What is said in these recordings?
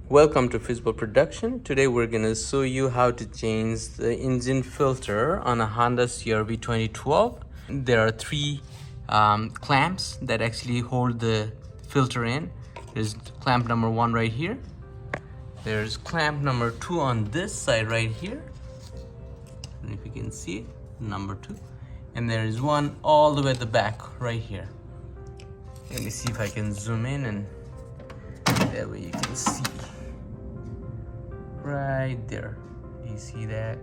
Welcome to fishbowlproduction. Today we're gonna show you how to change the engine filter on a Honda CRV 2012. There are three clamps that actually hold the filter in. There's clamp number 1 right here. There's clamp number 2 on this side right here. I don't know if you can see it, number 2. And there is one all the way at the back right here. Let me see if I can zoom in, and that way you can see. Right there, do you see that?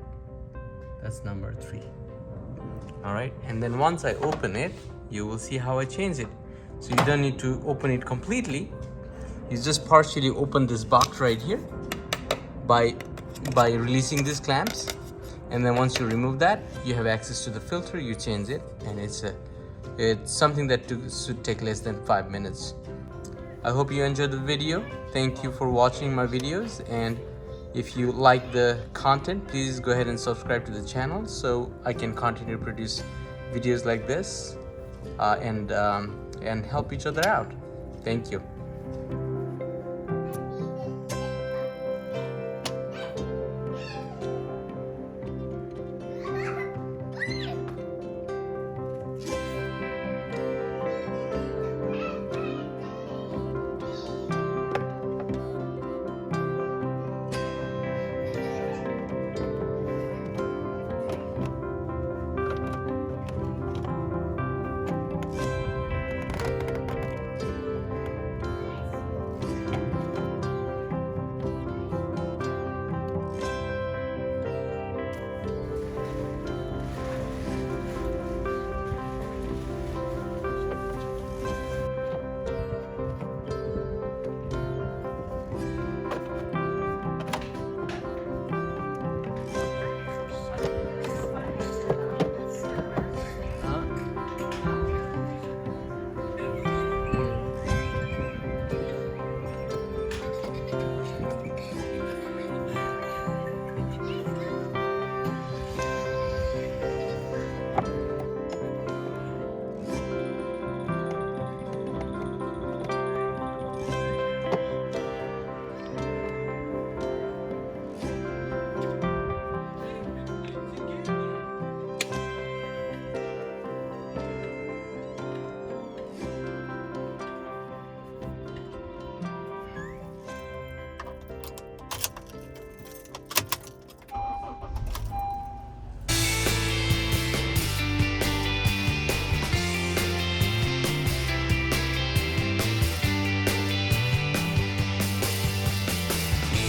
That's number 3. All right, and then once I open it, you will see how I change it. So you don't need to open it completely. You just partially open this box right here by releasing these clamps, and then once you remove that, you have access to the filter. You change it, and it's something that should take less than 5 minutes. I hope you enjoyed the video. Thank you for watching my videos, and if you like the content, please go ahead and subscribe to the channel so I can continue to produce videos like this and help each other out. Thank you.